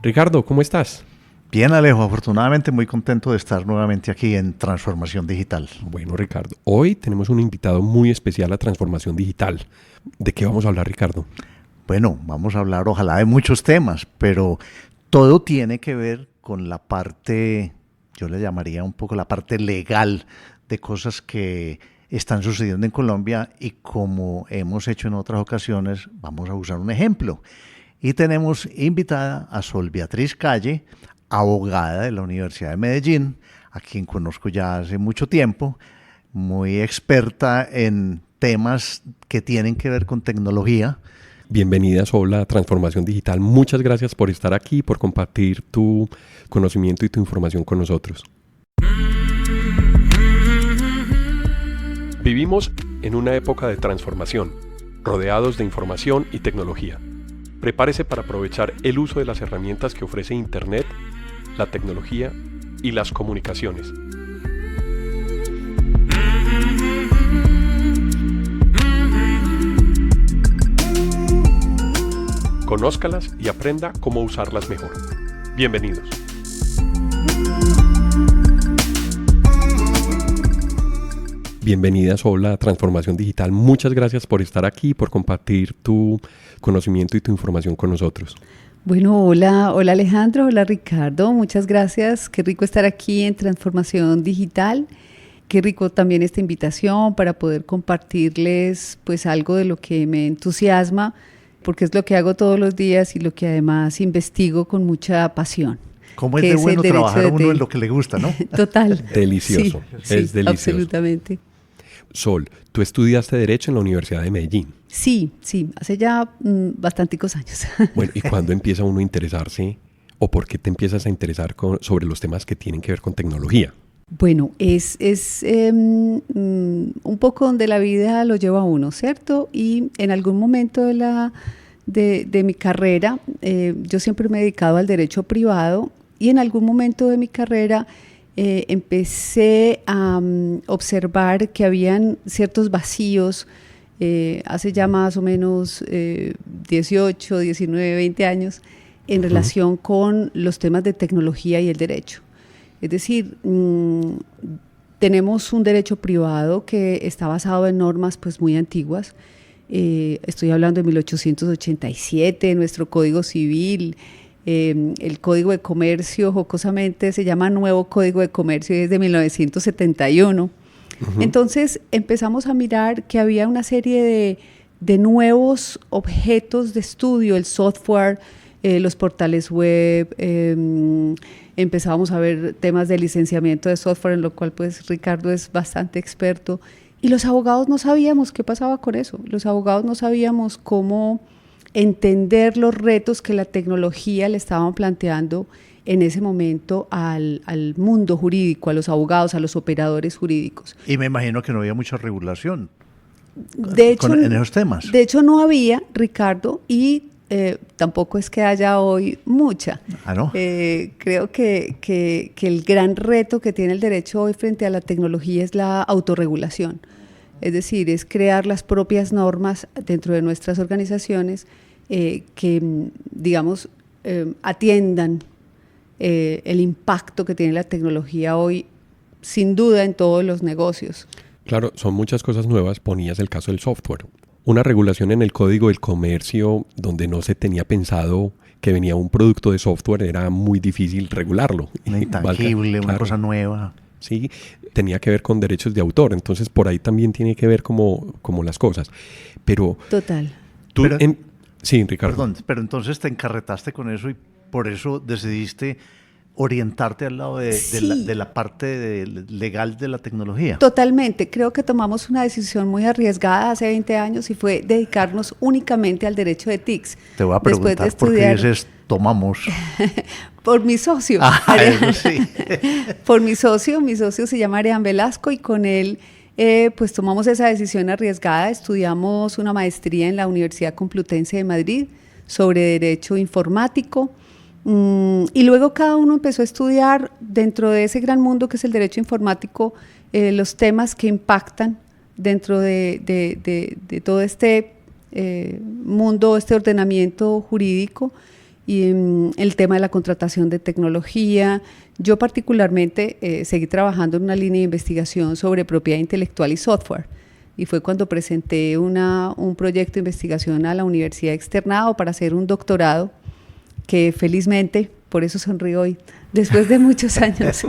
Ricardo, ¿cómo estás? Bien, Alejo, afortunadamente muy contento de estar nuevamente aquí en Transformación Digital. Bueno, Ricardo, hoy tenemos un invitado muy especial a Transformación Digital. ¿De qué vamos a hablar, Ricardo? Bueno, vamos a hablar ojalá de muchos temas, pero todo tiene que ver con la parte, yo le llamaría un poco la parte legal de cosas que están sucediendo en Colombia y como hemos hecho en otras ocasiones, vamos a usar un ejemplo. Y tenemos invitada a Sol Beatriz Calle, abogada de la Universidad de Medellín, a quien conozco ya hace mucho tiempo, muy experta en temas que tienen que ver con tecnología. Bienvenida, Sol, a Transformación Digital. Muchas gracias por estar aquí, por compartir tu conocimiento y tu información con nosotros. Vivimos en una época de transformación, rodeados de información y tecnología. Prepárese para aprovechar el uso de las herramientas que ofrece Internet, la tecnología y las comunicaciones. Conózcalas y aprenda cómo usarlas mejor. Bienvenidos. Bienvenida, Sol, a Transformación Digital. Muchas gracias por estar aquí, por compartir tu conocimiento y tu información con nosotros. Bueno, hola Alejandro, hola Ricardo, muchas gracias. Qué rico estar aquí en Transformación Digital. Qué rico también esta invitación para poder compartirles pues algo de lo que me entusiasma, porque es lo que hago todos los días y lo que además investigo con mucha pasión. ¿Cómo es de bueno trabajar uno en lo que le gusta, no? Total. Delicioso, sí, es delicioso. Absolutamente. Sol, tú estudiaste Derecho en la Universidad de Medellín. Sí, hace ya bastanticos años. Bueno, ¿y cuándo empieza uno a interesarse o por qué te empiezas a interesar sobre los temas que tienen que ver con tecnología? Bueno, es un poco donde la vida lo lleva a uno, ¿cierto? Y en algún momento de mi carrera, yo siempre me he dedicado al derecho privado y en algún momento de mi carrera empecé a observar que habían ciertos vacíos hace ya más o menos 18, 19, 20 años en relación con los temas de tecnología y el derecho. Es decir, tenemos un derecho privado que está basado en normas pues, muy antiguas. Estoy hablando de 1887, nuestro Código Civil, el Código de Comercio, jocosamente se llama Nuevo Código de Comercio y es de 1971. Entonces empezamos a mirar que había una serie de nuevos objetos de estudio, el software, los portales web, empezábamos a ver temas de licenciamiento de software, en lo cual pues Ricardo es bastante experto, y los abogados no sabíamos qué pasaba con eso, los abogados no sabíamos cómo entender los retos que la tecnología le estaban planteando en ese momento al mundo jurídico, a los abogados, a los operadores jurídicos. Y me imagino que no había mucha regulación en esos temas. De hecho, no había, Ricardo, y tampoco es que haya hoy mucha. ¿No? Creo que el gran reto que tiene el derecho hoy frente a la tecnología es la autorregulación. Es decir, es crear las propias normas dentro de nuestras organizaciones que, digamos, atiendan el impacto que tiene la tecnología hoy, sin duda, en todos los negocios. Claro, son muchas cosas nuevas. Ponías el caso del software. Una regulación en el Código del Comercio donde no se tenía pensado que venía un producto de software, era muy difícil regularlo. Intangible, una cosa nueva. Sí, tenía que ver con derechos de autor, entonces por ahí también tiene que ver como las cosas. Pero total. Sí, Ricardo. Perdón, pero entonces te encarretaste con eso y por eso decidiste orientarte al lado de la parte legal de la tecnología. Totalmente. Creo que tomamos una decisión muy arriesgada hace 20 años y fue dedicarnos únicamente al derecho de TICS. Te voy a preguntar por qué dices tomamos. Por mi socio. Eso sí. Por mi socio se llama Arián Velasco y con él pues tomamos esa decisión arriesgada. Estudiamos una maestría en la Universidad Complutense de Madrid sobre Derecho Informático. Y luego cada uno empezó a estudiar dentro de ese gran mundo que es el derecho informático los temas que impactan dentro de todo este mundo, este ordenamiento jurídico, y el tema de la contratación de tecnología. Yo particularmente seguí trabajando en una línea de investigación sobre propiedad intelectual y software, y fue cuando presenté un proyecto de investigación a la universidad externado para hacer un doctorado que felizmente, por eso sonrío hoy, después de muchos años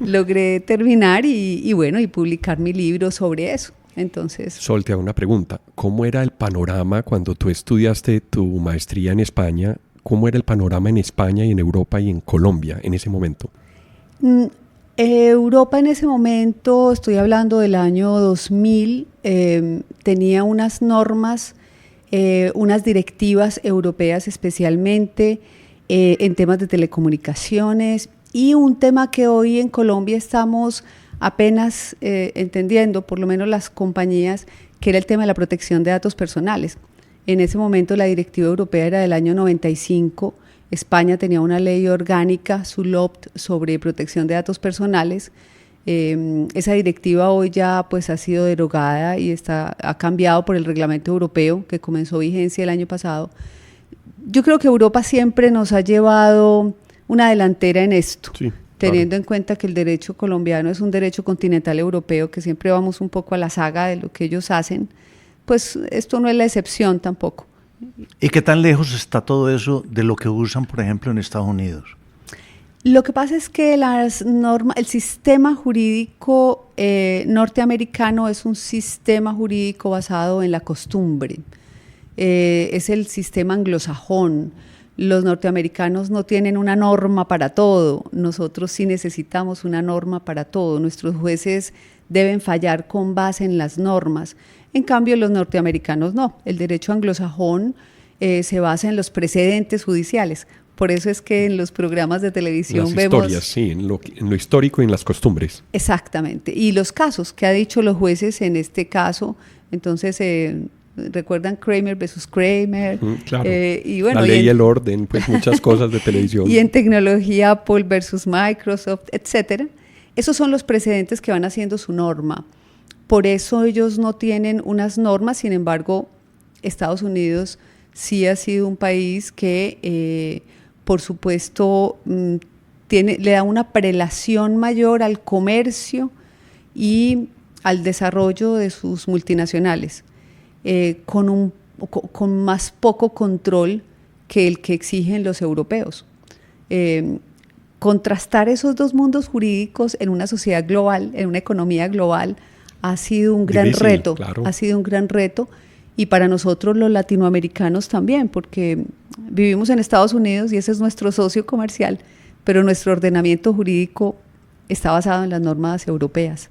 logré terminar y publicar mi libro sobre eso. Entonces, Sol, te hago una pregunta. ¿Cómo era el panorama cuando tú estudiaste tu maestría en España? ¿Cómo era el panorama en España y en Europa y en Colombia en ese momento? Europa en ese momento, estoy hablando del año 2000, tenía unas normas, unas directivas europeas especialmente en temas de telecomunicaciones, y un tema que hoy en Colombia estamos apenas entendiendo, por lo menos las compañías, que era el tema de la protección de datos personales. En ese momento la directiva europea era del año 95, España tenía una ley orgánica, su LOPT, sobre protección de datos personales. Esa directiva hoy ya pues ha sido derogada y ha cambiado por el reglamento europeo que comenzó vigencia el año pasado. Yo creo que Europa siempre nos ha llevado una delantera en esto. Sí. Teniendo en cuenta que el derecho colombiano es un derecho continental europeo, que siempre vamos un poco a la saga de lo que ellos hacen, pues esto no es la excepción tampoco. ¿Y qué tan lejos está todo eso de lo que usan, por ejemplo, en Estados Unidos? Lo que pasa es que el sistema jurídico norteamericano es un sistema jurídico basado en la costumbre. Es el sistema anglosajón. Los norteamericanos no tienen una norma para todo, nosotros sí necesitamos una norma para todo, nuestros jueces deben fallar con base en las normas, en cambio los norteamericanos no, el derecho anglosajón se basa en los precedentes judiciales, por eso es que en los programas de televisión las vemos… historias, sí, en lo histórico y en las costumbres. Exactamente, y los casos que ha dicho los jueces en este caso, entonces… ¿recuerdan Kramer versus Kramer? Claro. La ley y el orden, pues muchas cosas de televisión. Y en tecnología Apple versus Microsoft, etcétera. Esos son los precedentes que van haciendo su norma. Por eso ellos no tienen unas normas, sin embargo, Estados Unidos sí ha sido un país que, por supuesto, le da una prelación mayor al comercio y al desarrollo de sus multinacionales. Con más poco control que el que exigen los europeos. Contrastar esos dos mundos jurídicos en una sociedad global, en una economía global, ha sido un gran reto. Claro. Ha sido un gran reto, y para nosotros los latinoamericanos también, porque vivimos en Estados Unidos y ese es nuestro socio comercial, pero nuestro ordenamiento jurídico está basado en las normas europeas.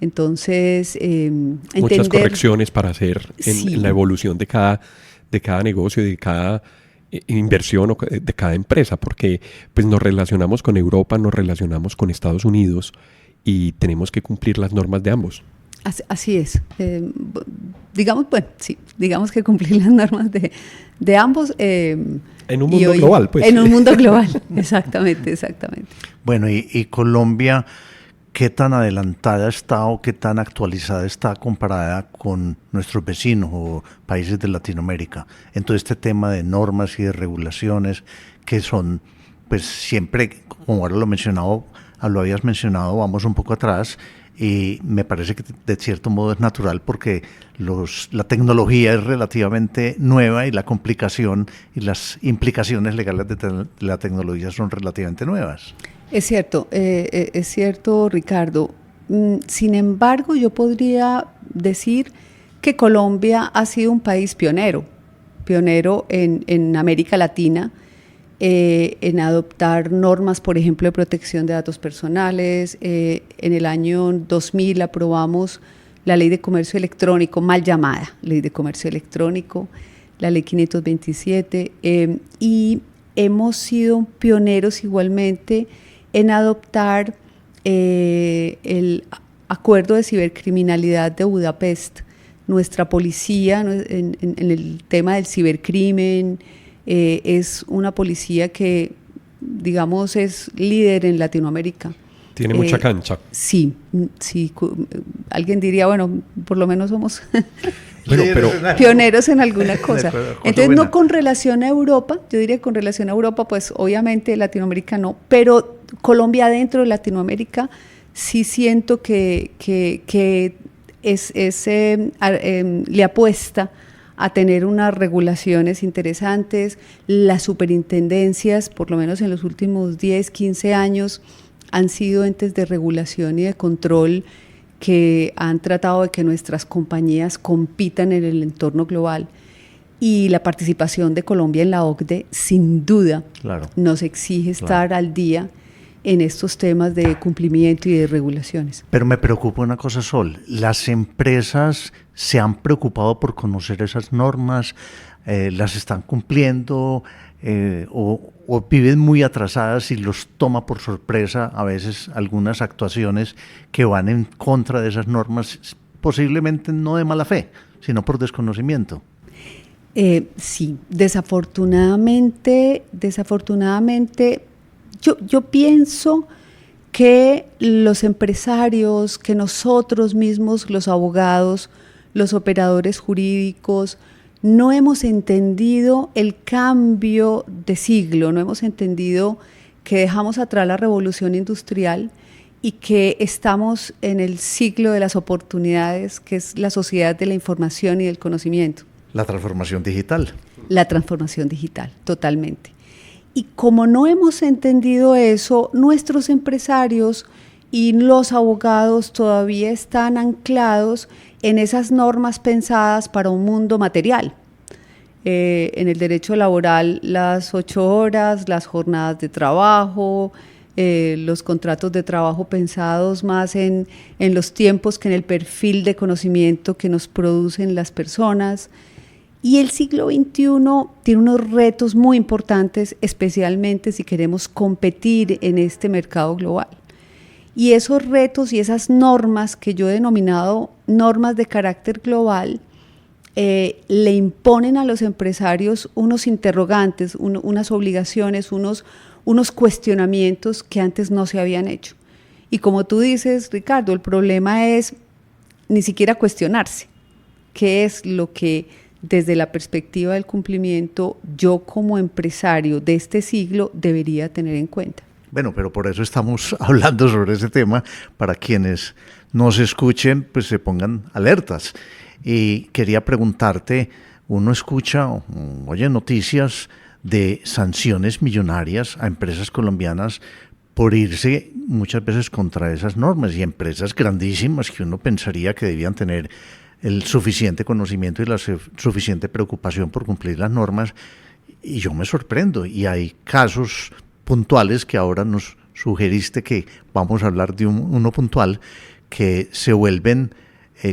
Entonces, muchas correcciones para hacer en la evolución de cada negocio, de cada inversión o de cada empresa, porque pues nos relacionamos con Europa, nos relacionamos con Estados Unidos y tenemos que cumplir las normas de ambos. Así es. Digamos que cumplir las normas de ambos. En un mundo global, pues. En un mundo global, exactamente. Bueno, y Colombia, ¿qué tan adelantada está o qué tan actualizada está comparada con nuestros vecinos o países de Latinoamérica en todo este tema de normas y de regulaciones que son, pues siempre, como ahora lo habías mencionado, vamos un poco atrás, y me parece que de cierto modo es natural porque la tecnología es relativamente nueva y la complicación y las implicaciones legales de la tecnología son relativamente nuevas? Es cierto, Ricardo. Sin embargo, yo podría decir que Colombia ha sido un país pionero en América Latina, en adoptar normas, por ejemplo, de protección de datos personales. En el año 2000 aprobamos la Ley de Comercio Electrónico, mal llamada Ley de Comercio Electrónico, la Ley 527, y hemos sido pioneros igualmente en adoptar el Acuerdo de Cibercriminalidad de Budapest. Nuestra policía en el tema del cibercrimen es una policía que, digamos, es líder en Latinoamérica. Tiene mucha cancha. Sí, alguien diría, bueno, por lo menos somos Bueno, pero pioneros en alguna cosa. Entonces, no con relación a Europa, yo diría con relación a Europa, pues obviamente Latinoamérica no, pero Colombia dentro de Latinoamérica sí siento que le apuesta a tener unas regulaciones interesantes. Las superintendencias, por lo menos en los últimos 10, 15 años, han sido entes de regulación y de control que han tratado de que nuestras compañías compitan en el entorno global. Y la participación de Colombia en la OCDE, sin duda, nos exige estar al día en estos temas de cumplimiento y de regulaciones. Pero me preocupa una cosa, Sol. ¿Las empresas se han preocupado por conocer esas normas? ¿Las están cumpliendo? O viven muy atrasadas y los toma por sorpresa a veces algunas actuaciones que van en contra de esas normas, posiblemente no de mala fe, sino por desconocimiento? Sí, desafortunadamente, yo pienso que los empresarios, que nosotros mismos, los abogados, los operadores jurídicos, no hemos entendido el cambio de siglo, no hemos entendido que dejamos atrás la revolución industrial y que estamos en el siglo de las oportunidades, que es la sociedad de la información y del conocimiento. La transformación digital. La transformación digital, totalmente. Y como no hemos entendido eso, nuestros empresarios y los abogados todavía están anclados en esas normas pensadas para un mundo material. En el derecho laboral, las 8 horas, las jornadas de trabajo, los contratos de trabajo pensados más en los tiempos que en el perfil de conocimiento que nos producen las personas. Y el siglo XXI tiene unos retos muy importantes, especialmente si queremos competir en este mercado global. Y esos retos y esas normas que yo he denominado normas de carácter global, le imponen a los empresarios unos interrogantes, unas obligaciones, unos cuestionamientos que antes no se habían hecho. Y como tú dices, Ricardo, el problema es ni siquiera cuestionarse qué es lo que desde la perspectiva del cumplimiento yo como empresario de este siglo debería tener en cuenta. Bueno, pero por eso estamos hablando sobre ese tema, para quienes nos escuchen, pues se pongan alertas. Y quería preguntarte, uno escucha, oye noticias de sanciones millonarias a empresas colombianas por irse muchas veces contra esas normas, y empresas grandísimas que uno pensaría que debían tener el suficiente conocimiento y la suficiente preocupación por cumplir las normas, y yo me sorprendo. Y hay casos puntuales que ahora nos sugeriste que vamos a hablar de uno puntual, que se vuelven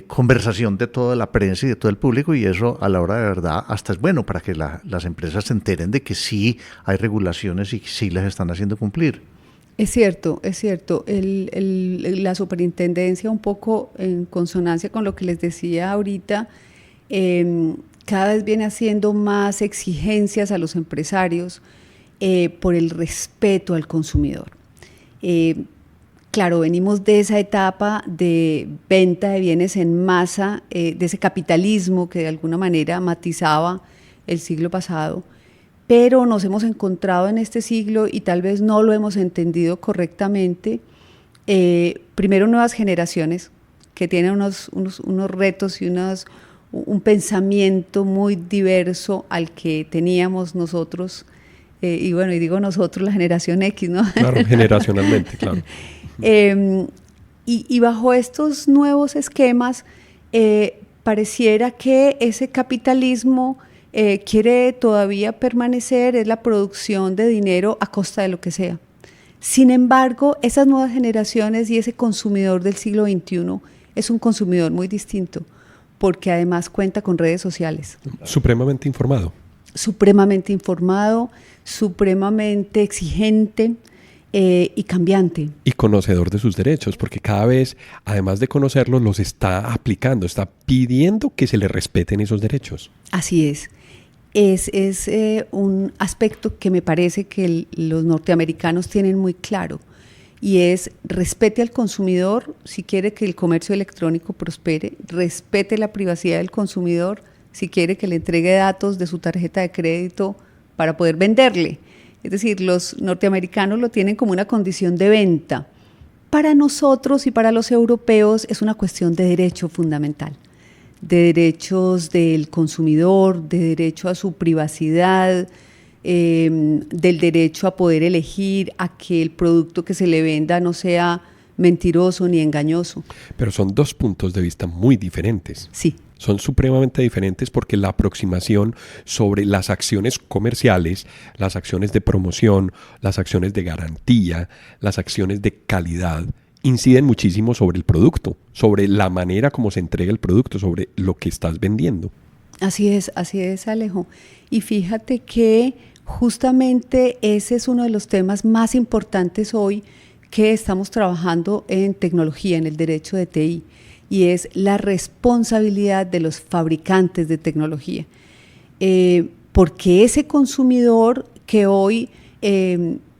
conversación de toda la prensa y de todo el público, y eso a la hora de verdad hasta es bueno para que las empresas se enteren de que sí hay regulaciones y sí las están haciendo cumplir. Es cierto. La superintendencia, un poco en consonancia con lo que les decía ahorita, cada vez viene haciendo más exigencias a los empresarios por el respeto al consumidor. Claro, venimos de esa etapa de venta de bienes en masa, de ese capitalismo que de alguna manera matizaba el siglo pasado, pero nos hemos encontrado en este siglo y tal vez no lo hemos entendido correctamente. Primero, nuevas generaciones que tienen unos retos y un pensamiento muy diverso al que teníamos nosotros, y bueno, y digo nosotros, la generación X, ¿no? Claro, generacionalmente, claro. Y bajo estos nuevos esquemas, pareciera que ese capitalismo quiere todavía permanecer, es la producción de dinero a costa de lo que sea. Sin embargo, esas nuevas generaciones y ese consumidor del siglo XXI es un consumidor muy distinto, porque además cuenta con redes sociales. Supremamente informado, supremamente exigente y cambiante. Y conocedor de sus derechos, porque cada vez, además de conocerlos, los está aplicando, está pidiendo que se le respeten esos derechos. Así es. Es un aspecto que me parece que los norteamericanos tienen muy claro, y es respete al consumidor si quiere que el comercio electrónico prospere, respete la privacidad del consumidor si quiere que le entregue datos de su tarjeta de crédito para poder venderle. Es decir, los norteamericanos lo tienen como una condición de venta. Para nosotros y para los europeos es una cuestión de derecho fundamental, de derechos del consumidor, de derecho a su privacidad, del derecho a poder elegir a que el producto que se le venda no sea mentiroso ni engañoso. Pero son dos puntos de vista muy diferentes. Sí. Son supremamente diferentes porque la aproximación sobre las acciones comerciales, las acciones de promoción, las acciones de garantía, las acciones de calidad, inciden muchísimo sobre el producto, sobre la manera como se entrega el producto, sobre lo que estás vendiendo. Así es, Alejo. Y fíjate que justamente ese es uno de los temas más importantes hoy que estamos trabajando en tecnología, en el derecho de TI, y es la responsabilidad de los fabricantes de tecnología. Porque ese consumidor que hoy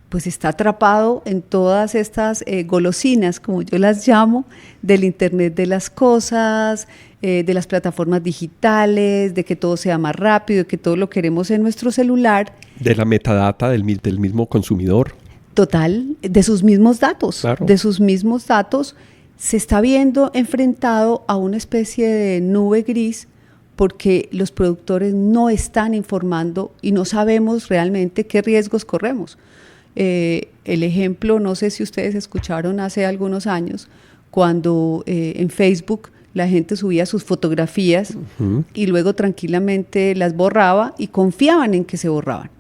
pues está atrapado en todas estas golosinas, como yo las llamo, del Internet de las cosas, de las plataformas digitales, de que todo sea más rápido, de que todo lo queremos en nuestro celular. De la metadata del mismo consumidor. Total, de sus mismos datos, claro. De sus mismos datos, se está viendo enfrentado a una especie de nube gris porque los productores no están informando y no sabemos realmente qué riesgos corremos. El ejemplo, no sé si ustedes escucharon hace algunos años, cuando en Facebook la gente subía sus fotografías y luego tranquilamente las borraba y confiaban en que se borraban.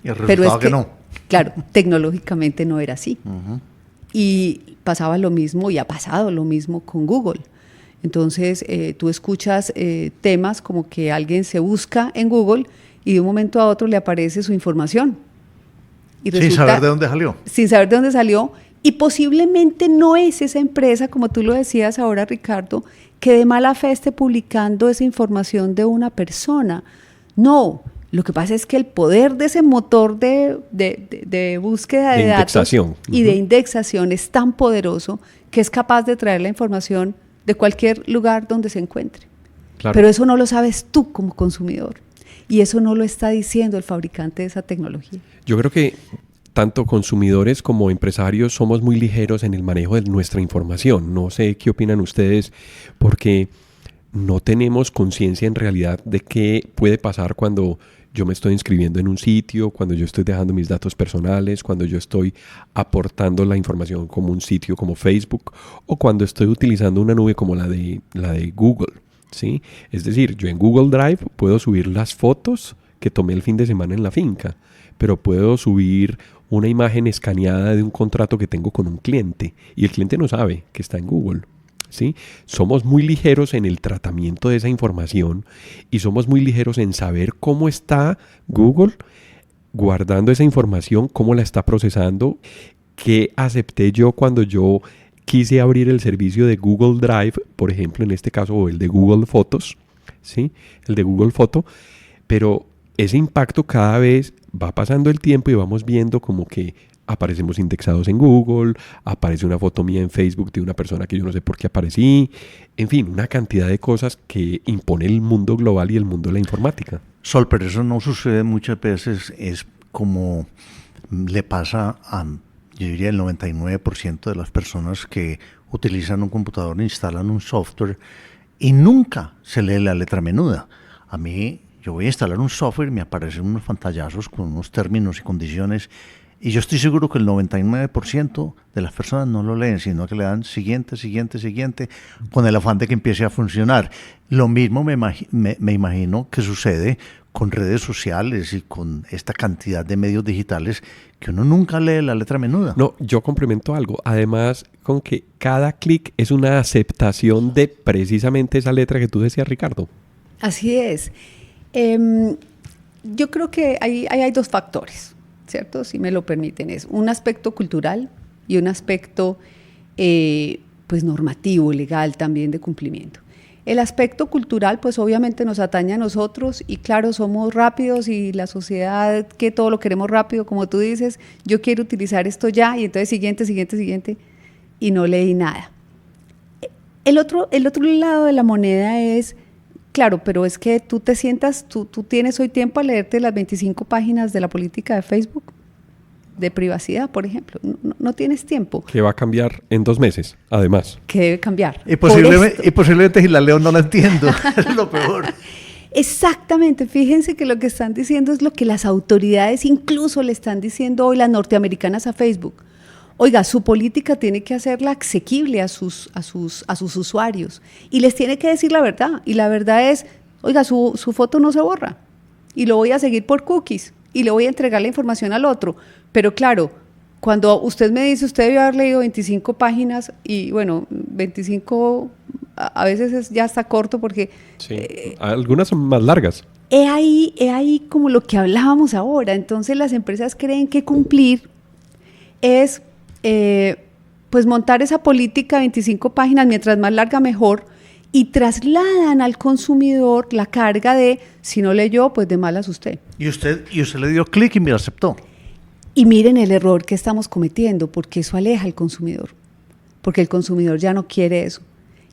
Y el resultado que no. Claro, tecnológicamente no era así. Y pasaba lo mismo y ha pasado lo mismo con Google. Entonces, tú escuchas temas como que alguien se busca en Google y de un momento a otro le aparece su información. Y sin saber de dónde salió. Sin saber de dónde salió. Y posiblemente no es esa empresa, como tú lo decías ahora, Ricardo, que de mala fe esté publicando esa información de una persona. No, lo que pasa es que el poder de ese motor de búsqueda de datos y de indexación es tan poderoso que es capaz de traer la información de cualquier lugar donde se encuentre. Claro. Pero eso no lo sabes tú como consumidor y eso no lo está diciendo el fabricante de esa tecnología. Yo creo que tanto consumidores como empresarios somos muy ligeros en el manejo de nuestra información. No sé qué opinan ustedes, porque no tenemos conciencia en realidad de qué puede pasar cuando yo me estoy inscribiendo en un sitio, cuando yo estoy dejando mis datos personales, cuando yo estoy aportando la información como un sitio como Facebook o cuando estoy utilizando una nube como la de Google, ¿sí? Es decir, yo en Google Drive puedo subir las fotos que tomé el fin de semana en la finca, pero puedo subir una imagen escaneada de un contrato que tengo con un cliente y el cliente no sabe que está en Google. ¿Sí? Somos muy ligeros en el tratamiento de esa información y somos muy ligeros en saber cómo está Google guardando esa información, cómo la está procesando, qué acepté yo cuando yo quise abrir el servicio de Google Drive, por ejemplo, en este caso, o el de Google Fotos, ¿sí? El de Google Foto, pero ese impacto cada vez va pasando el tiempo y vamos viendo como que aparecemos indexados en Google, aparece una foto mía en Facebook de una persona que yo no sé por qué aparecí, en fin, una cantidad de cosas que impone el mundo global y el mundo de la informática. Sol, pero eso no sucede muchas veces, es como le pasa a, yo diría, el 99% de las personas que utilizan un computador e instalan un software y nunca se lee la letra menuda. A mí, yo voy a instalar un software y me aparecen unos pantallazos con unos términos y condiciones. Y yo estoy seguro que el 99% de las personas no lo leen, sino que le dan siguiente, con el afán de que empiece a funcionar. Lo mismo me imagino que sucede con redes sociales y con esta cantidad de medios digitales que uno nunca lee la letra menuda. No, yo complemento algo. Además, con que cada clic es una aceptación de precisamente esa letra que tú decías, Ricardo. Así es. Yo creo que hay dos factores, ¿cierto? Si me lo permiten, es un aspecto cultural y un aspecto pues normativo, legal también de cumplimiento. El aspecto cultural, pues obviamente nos atañe a nosotros y claro, somos rápidos y la sociedad que todo lo queremos rápido, como tú dices, yo quiero utilizar esto ya y entonces siguiente y no leí nada. El otro lado de la moneda es, claro, pero es que tú te sientas, tú tienes hoy tiempo a leerte las 25 páginas de la política de Facebook, de privacidad, por ejemplo. No tienes tiempo. Que va a cambiar en 2 meses, además. Que debe cambiar. Y posiblemente si la leo no la entiendo, es lo peor. Exactamente, fíjense que lo que están diciendo es lo que las autoridades incluso le están diciendo hoy las norteamericanas a Facebook. Oiga, su política tiene que hacerla asequible a sus usuarios y les tiene que decir la verdad. Y la verdad es, oiga, su foto no se borra y lo voy a seguir por cookies y le voy a entregar la información al otro. Pero claro, cuando usted me dice, usted debió haber leído 25 páginas y bueno, 25 a veces ya está corto porque... Sí, algunas son más largas. He ahí como lo que hablábamos ahora. Entonces las empresas creen que cumplir es pues montar esa política de 25 páginas, mientras más larga mejor, y trasladan al consumidor la carga de, si no leyó, pues de malas usted. Y usted le dio clic y me aceptó. Y miren el error que estamos cometiendo, porque eso aleja al consumidor, porque el consumidor ya no quiere eso.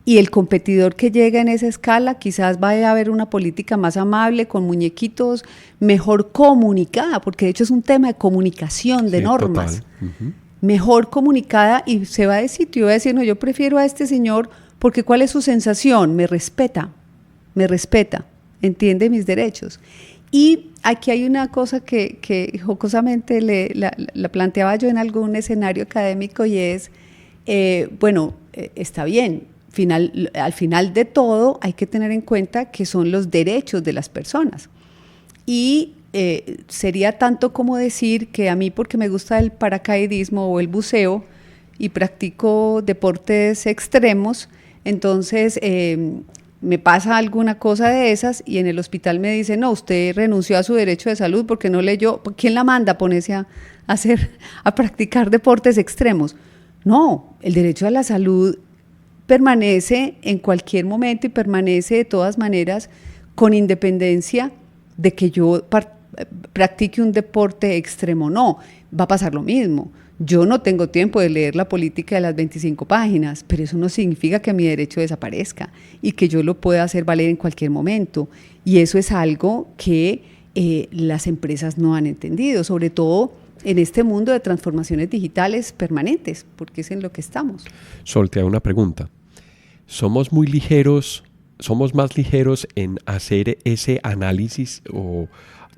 Y el competidor que llega en esa escala quizás vaya a haber una política más amable, con muñequitos, mejor comunicada, porque de hecho es un tema de comunicación, de normas. Uh-huh. Mejor comunicada y se va de sitio y va a decir, no, yo prefiero a este señor porque ¿cuál es su sensación? Me respeta, entiende mis derechos. Y aquí hay una cosa que jocosamente la planteaba yo en algún escenario académico y es, está bien, al final de todo hay que tener en cuenta que son los derechos de las personas. Y sería tanto como decir que a mí, porque me gusta el paracaidismo o el buceo y practico deportes extremos, entonces me pasa alguna cosa de esas y en el hospital me dicen, no, usted renunció a su derecho de salud porque no leyó. ¿Quién la manda a ponerse a practicar deportes extremos? No, el derecho a la salud permanece en cualquier momento y permanece de todas maneras con independencia de que yo practique un deporte extremo. No, va a pasar lo mismo. Yo no tengo tiempo de leer la política de las 25 páginas, pero eso no significa que mi derecho desaparezca y que yo lo pueda hacer valer en cualquier momento. Y eso es algo que las empresas no han entendido, sobre todo en este mundo de transformaciones digitales permanentes, porque es en lo que estamos. Sol, te hago una pregunta. ¿Somos más ligeros en hacer ese análisis o...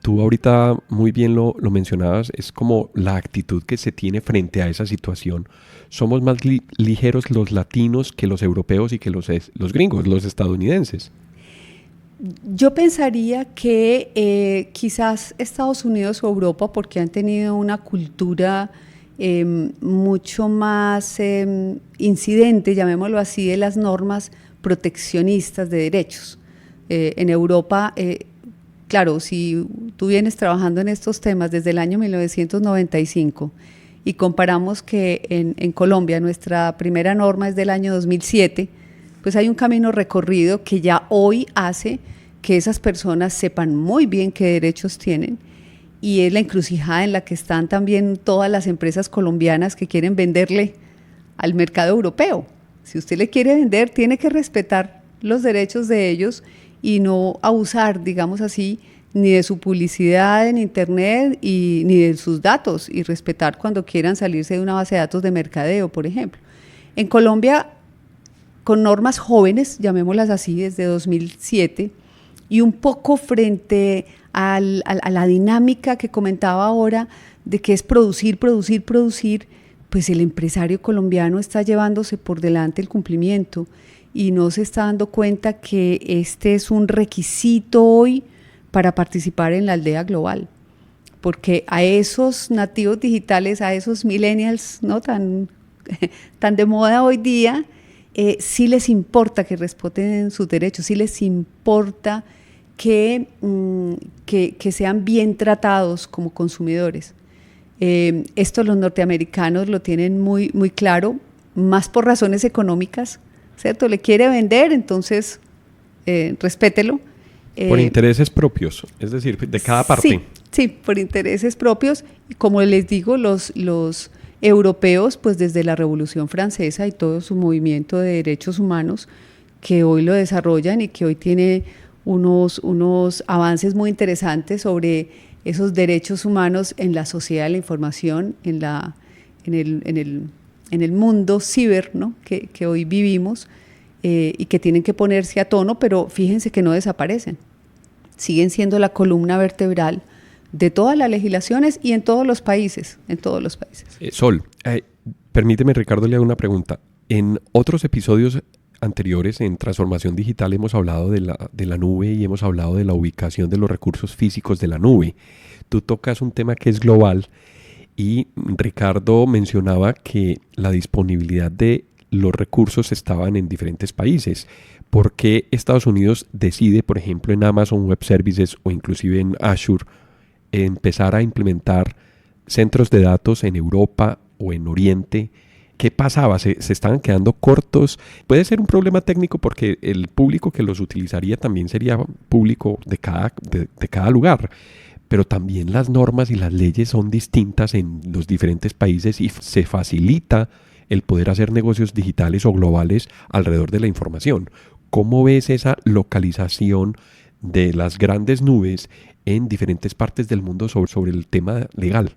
Tú ahorita muy bien lo mencionabas, es como la actitud que se tiene frente a esa situación. ¿Somos más ligeros los latinos que los europeos y que los gringos, los estadounidenses? Yo pensaría que quizás Estados Unidos o Europa, porque han tenido una cultura mucho más incidente, llamémoslo así, de las normas proteccionistas de derechos. En Europa... Claro, si tú vienes trabajando en estos temas desde el año 1995 y comparamos que en Colombia nuestra primera norma es del año 2007, pues hay un camino recorrido que ya hoy hace que esas personas sepan muy bien qué derechos tienen y es la encrucijada en la que están también todas las empresas colombianas que quieren venderle al mercado europeo. Si usted le quiere vender, tiene que respetar los derechos de ellos y no abusar, digamos así, ni de su publicidad en internet ni de sus datos y respetar cuando quieran salirse de una base de datos de mercadeo, por ejemplo. En Colombia, con normas jóvenes, llamémoslas así, desde 2007, y un poco frente a la dinámica que comentaba ahora de que es producir, pues el empresario colombiano está llevándose por delante el cumplimiento y no se está dando cuenta que este es un requisito hoy para participar en la aldea global, porque a esos nativos digitales, a esos millennials, ¿no? tan de moda hoy día, sí les importa que respeten sus derechos, sí les importa que sean bien tratados como consumidores. Esto los norteamericanos lo tienen muy, muy claro, más por razones económicas, ¿cierto? Le quiere vender, entonces respételo. Por intereses propios, es decir, de cada parte. Sí, por intereses propios. Como les digo, los europeos, pues desde la Revolución Francesa y todo su movimiento de derechos humanos, que hoy lo desarrollan y que hoy tiene unos avances muy interesantes sobre esos derechos humanos en la sociedad de la información, en el mundo ciber, ¿no? que hoy vivimos, y que tienen que ponerse a tono, pero fíjense que no desaparecen. Siguen siendo la columna vertebral de todas las legislaciones y en todos los países, Sol, permíteme, Ricardo, le hago una pregunta. En otros episodios anteriores en Transformación Digital hemos hablado de la nube y hemos hablado de la ubicación de los recursos físicos de la nube. Tú tocas un tema que es global y Ricardo mencionaba que la disponibilidad de los recursos estaban en diferentes países. ¿Por qué Estados Unidos decide, por ejemplo, en Amazon Web Services o inclusive en Azure, empezar a implementar centros de datos en Europa o en Oriente? ¿Qué pasaba? ¿Se estaban quedando cortos? Puede ser un problema técnico porque el público que los utilizaría también sería público de cada lugar, pero también las normas y las leyes son distintas en los diferentes países y se facilita el poder hacer negocios digitales o globales alrededor de la información. ¿Cómo ves esa localización de las grandes nubes en diferentes partes del mundo sobre el tema legal?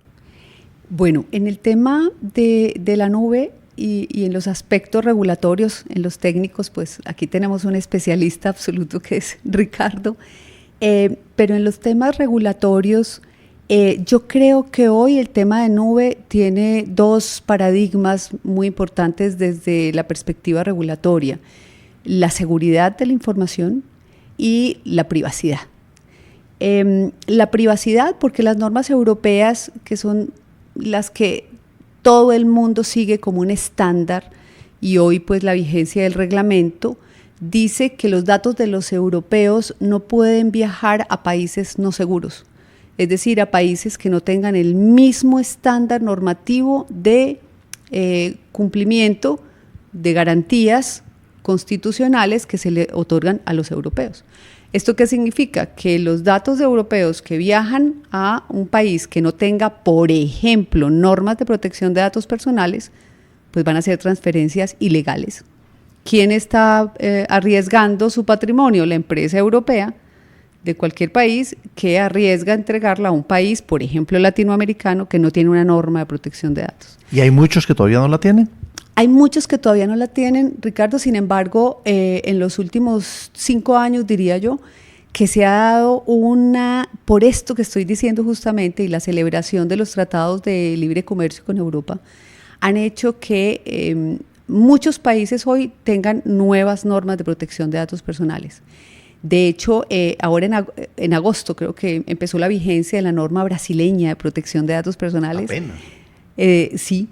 Bueno, en el tema de la nube y en los aspectos regulatorios, en los técnicos, pues aquí tenemos un especialista absoluto que es Ricardo, pero en los temas regulatorios, yo creo que hoy el tema de nube tiene dos paradigmas muy importantes desde la perspectiva regulatoria: la seguridad de la información y la privacidad. La privacidad, porque las normas europeas, que son las que todo el mundo sigue como un estándar, y hoy pues la vigencia del reglamento dice que los datos de los europeos no pueden viajar a países no seguros, es decir, a países que no tengan el mismo estándar normativo de cumplimiento de garantías constitucionales que se le otorgan a los europeos. ¿Esto qué significa? Que los datos de europeos que viajan a un país que no tenga, por ejemplo, normas de protección de datos personales, pues van a ser transferencias ilegales. ¿Quién está arriesgando su patrimonio? La empresa europea de cualquier país que arriesga entregarla a un país, por ejemplo, latinoamericano, que no tiene una norma de protección de datos. ¿Y hay muchos que todavía no la tienen? Hay muchos que todavía no la tienen, Ricardo. Sin embargo, en los últimos 5 años, diría yo, que se ha dado por esto que estoy diciendo justamente, y la celebración de los tratados de libre comercio con Europa, han hecho que muchos países hoy tengan nuevas normas de protección de datos personales. De hecho, ahora en agosto creo que empezó la vigencia de la norma brasileña de protección de datos personales. Apenas. Sí,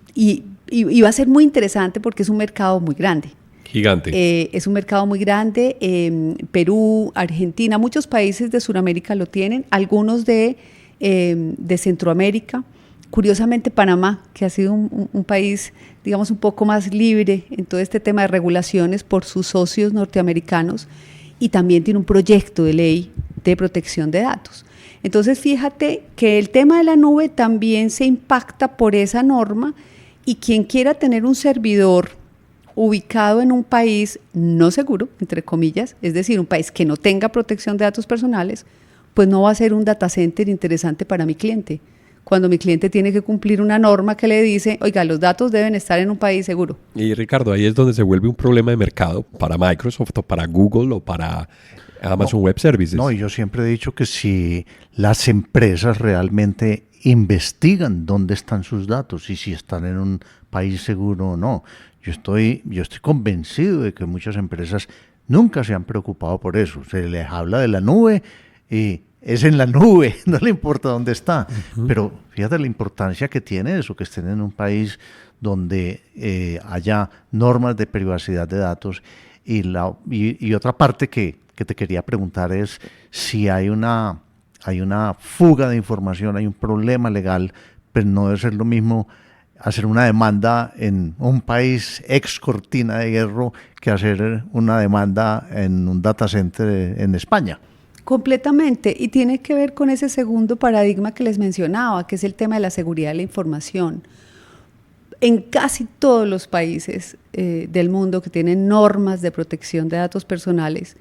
y va a ser muy interesante porque es un mercado muy grande. Gigante. Es un mercado muy grande. Perú, Argentina, muchos países de Sudamérica lo tienen, algunos de Centroamérica. Curiosamente, Panamá, que ha sido un país, digamos, un poco más libre en todo este tema de regulaciones por sus socios norteamericanos, y también tiene un proyecto de ley de protección de datos. Entonces, fíjate que el tema de la nube también se impacta por esa norma, y quien quiera tener un servidor ubicado en un país no seguro, entre comillas, es decir, un país que no tenga protección de datos personales, pues no va a ser un data center interesante para mi cliente, cuando mi cliente tiene que cumplir una norma que le dice, oiga, los datos deben estar en un país seguro. Y Ricardo, ahí es donde se vuelve un problema de mercado para Microsoft o para Google o para Amazon Web Services. No, y yo siempre he dicho que si las empresas realmente investigan dónde están sus datos y si están en un país seguro o no. Yo estoy convencido de que muchas empresas nunca se han preocupado por eso. Se les habla de la nube y es en la nube, no le importa dónde está. Uh-huh. Pero fíjate la importancia que tiene eso, que estén en un país donde haya normas de privacidad de datos. Y otra parte que te quería preguntar es si hay una fuga de información, hay un problema legal, pero no debe ser lo mismo hacer una demanda en un país ex cortina de hierro que hacer una demanda en un data center en España. Completamente, y tiene que ver con ese segundo paradigma que les mencionaba, que es el tema de la seguridad de la información. En casi todos los países del mundo que tienen normas de protección de datos personales,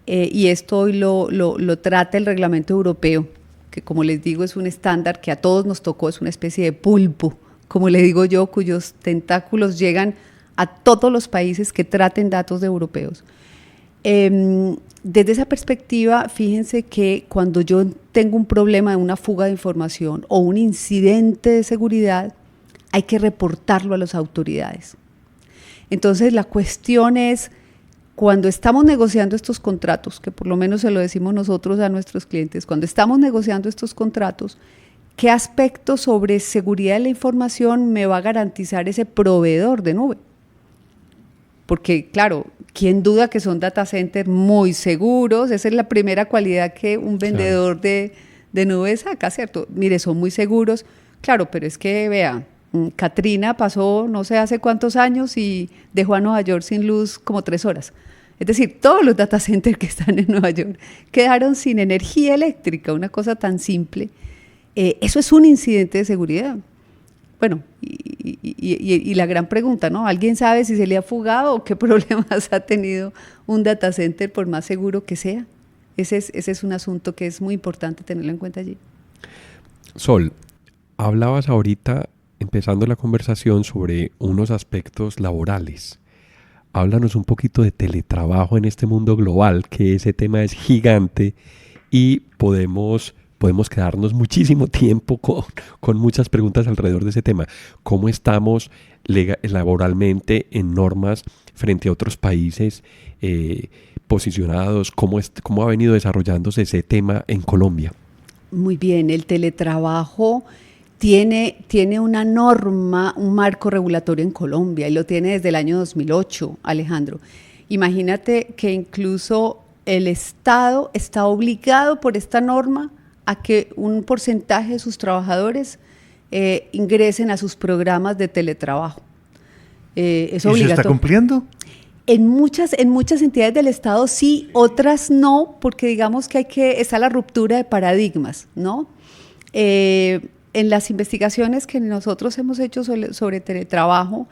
y esto hoy lo trata el reglamento europeo, que como les digo es un estándar que a todos nos tocó, es una especie de pulpo, como le digo yo, cuyos tentáculos llegan a todos los países que traten datos de europeos. Desde esa perspectiva, fíjense que cuando yo tengo un problema de una fuga de información o un incidente de seguridad, hay que reportarlo a las autoridades. Entonces, la cuestión es, cuando estamos negociando estos contratos, que por lo menos se lo decimos nosotros a nuestros clientes, cuando estamos negociando estos contratos, ¿qué aspecto sobre seguridad de la información me va a garantizar ese proveedor de nube? Porque, claro, ¿quién duda que son data centers muy seguros? Esa es la primera cualidad que un vendedor de nube saca, ¿cierto? Mire, son muy seguros. Claro, pero es que, vea, Katrina pasó no sé hace cuántos años y dejó a Nueva York sin luz como 3 horas. Es decir, todos los data centers que están en Nueva York quedaron sin energía eléctrica, una cosa tan simple. Eso es un incidente de seguridad. Bueno, y la gran pregunta, ¿no? ¿Alguien sabe si se le ha fugado o qué problemas ha tenido un data center por más seguro que sea? Ese es un asunto que es muy importante tenerlo en cuenta allí. Sol, hablabas ahorita, empezando la conversación, sobre unos aspectos laborales. Háblanos un poquito de teletrabajo en este mundo global, que ese tema es gigante y podemos quedarnos muchísimo tiempo con muchas preguntas alrededor de ese tema. ¿Cómo estamos laboralmente en normas frente a otros países posicionados? ¿Cómo ha venido desarrollándose ese tema en Colombia? Muy bien, el teletrabajo tiene una norma, un marco regulatorio en Colombia, y lo tiene desde el año 2008, Alejandro. Imagínate que incluso el Estado está obligado por esta norma a que un porcentaje de sus trabajadores ingresen a sus programas de teletrabajo. Es obligatorio. ¿Y se está cumpliendo? En muchas entidades del Estado sí, otras no, porque digamos que está la ruptura de paradigmas, ¿no? En las investigaciones que nosotros hemos hecho sobre teletrabajo,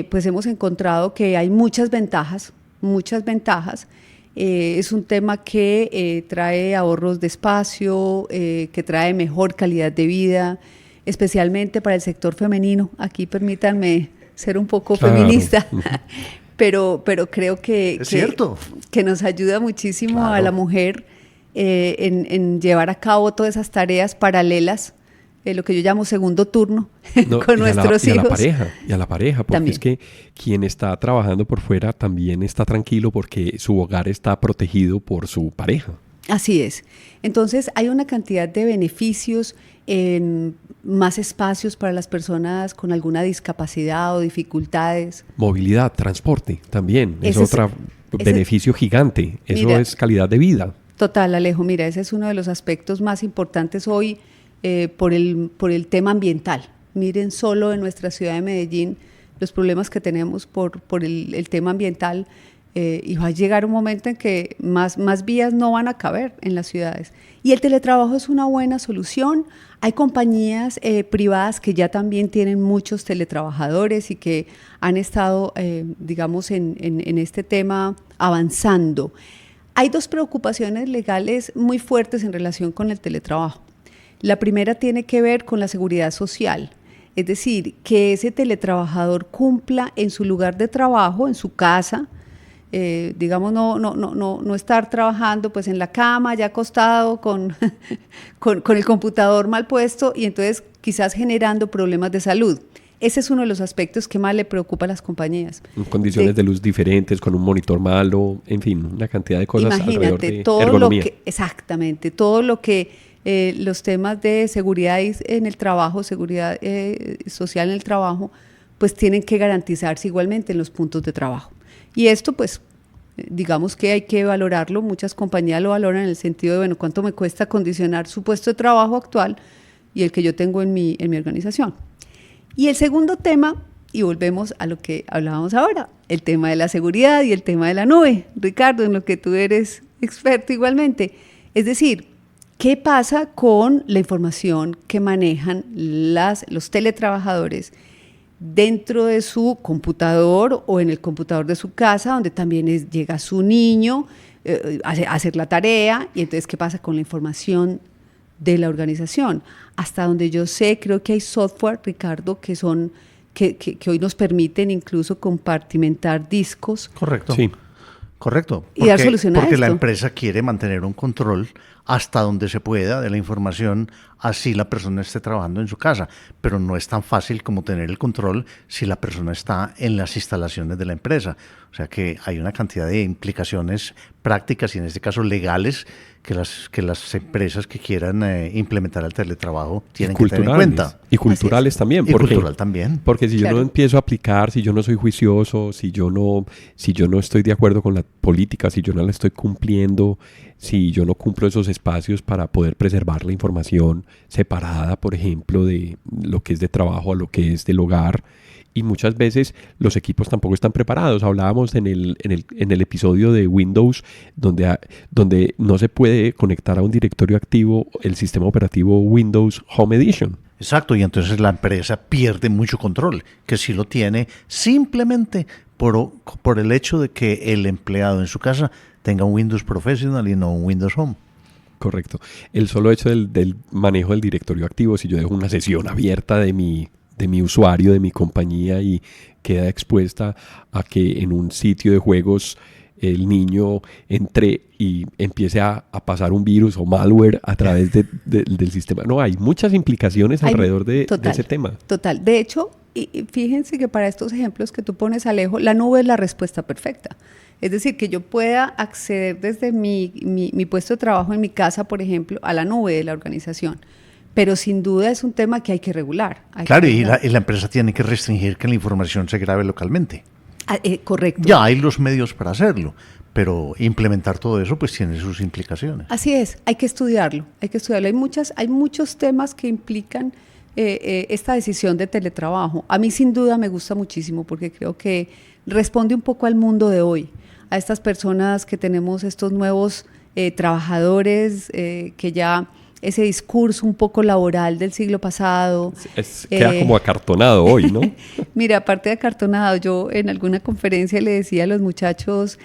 pues hemos encontrado que hay muchas ventajas. Es un tema que trae ahorros de espacio, que trae mejor calidad de vida, especialmente para el sector femenino. Aquí permítanme ser un poco feminista, pero creo que nos ayuda muchísimo a la mujer en llevar a cabo todas esas tareas paralelas, lo que yo llamo segundo turno, con nuestros hijos. Y a la pareja, porque también. Es que quien está trabajando por fuera también está tranquilo porque su hogar está protegido por su pareja. Así es. Entonces hay una cantidad de beneficios, más espacios para las personas con alguna discapacidad o dificultades. Movilidad, transporte también, es otro beneficio gigante. Eso es calidad de vida. Total, Alejo, mira, ese es uno de los aspectos más importantes hoy por el tema ambiental. Miren solo en nuestra ciudad de Medellín los problemas que tenemos por el tema ambiental, y va a llegar un momento en que más vías no van a caber en las ciudades. Y el teletrabajo es una buena solución. Hay compañías privadas que ya también tienen muchos teletrabajadores y que han estado, digamos, en este tema avanzando. Hay 2 preocupaciones legales muy fuertes en relación con el teletrabajo. La primera tiene que ver con la seguridad social, es decir, que ese teletrabajador cumpla en su lugar de trabajo, en su casa, digamos, no estar trabajando pues en la cama, ya acostado, con el computador mal puesto y entonces quizás generando problemas de salud. Ese es uno de los aspectos que más le preocupa a las compañías. En condiciones de luz diferentes, con un monitor malo, en fin, una cantidad de cosas alrededor de ergonomía. Exactamente, todo lo que los temas de seguridad en el trabajo, seguridad social en el trabajo, pues tienen que garantizarse igualmente en los puntos de trabajo. Y esto, pues, digamos que hay que valorarlo. Muchas compañías lo valoran en el sentido de, bueno, ¿cuánto me cuesta condicionar su puesto de trabajo actual y el que yo tengo en mi organización? Y el segundo tema, y volvemos a lo que hablábamos ahora, el tema de la seguridad y el tema de la nube. Ricardo, en lo que tú eres experto igualmente. Es decir, ¿qué pasa con la información que manejan los teletrabajadores dentro de su computador o en el computador de su casa, donde también llega su niño a hacer la tarea? Y entonces, ¿qué pasa con la información de la organización? Hasta donde yo sé, creo que hay software, Ricardo, que hoy nos permiten incluso compartimentar discos. Correcto. Sí. Correcto. Y dar solución a porque la esto. empresa quiere mantener un control hasta donde se pueda de la información, así la persona esté trabajando en su casa. Pero no es tan fácil como tener el control si la persona está en las instalaciones de la empresa. O sea que hay una cantidad de implicaciones prácticas y en este caso legales que las empresas que quieran implementar el teletrabajo tienen que tener en cuenta. Y culturales también. Y cultural también. Porque si Claro. yo no empiezo a aplicar, si yo no soy juicioso, si yo no estoy de acuerdo con la política, si yo no la estoy cumpliendo, si yo no cumplo esos espacios para poder preservar la información separada, por ejemplo, de lo que es de trabajo a lo que es del hogar. Y muchas veces los equipos tampoco están preparados. Hablábamos en el episodio de Windows donde no se puede conectar a un directorio activo el sistema operativo Windows Home Edition. Exacto, y entonces la empresa pierde mucho control, que sí lo tiene simplemente por el hecho de que el empleado en su casa tenga un Windows Professional y no un Windows Home. Correcto. El solo hecho del manejo del directorio activo, si yo dejo una sesión abierta de mi usuario, de mi compañía, y queda expuesta a que en un sitio de juegos el niño entre y empiece a pasar un virus o malware a través del sistema. No, hay muchas implicaciones alrededor de ese tema. Total. De hecho, y fíjense que para estos ejemplos que tú pones, Alejo, la nube es la respuesta perfecta. Es decir, que yo pueda acceder desde mi puesto de trabajo en mi casa, por ejemplo, a la nube de la organización. Pero sin duda es un tema que hay que regular. Claro, y la empresa tiene que restringir que la información se grabe localmente. Correcto. Ya hay los medios para hacerlo, pero implementar todo eso pues tiene sus implicaciones. Así es, hay que estudiarlo. Hay muchos temas que implican esta decisión de teletrabajo. A mí sin duda me gusta muchísimo porque creo que responde un poco al mundo de hoy, a estas personas que tenemos estos nuevos trabajadores que ya ese discurso un poco laboral del siglo pasado. Queda como acartonado hoy, ¿no? Mira, aparte de acartonado, yo en alguna conferencia le decía a los muchachos,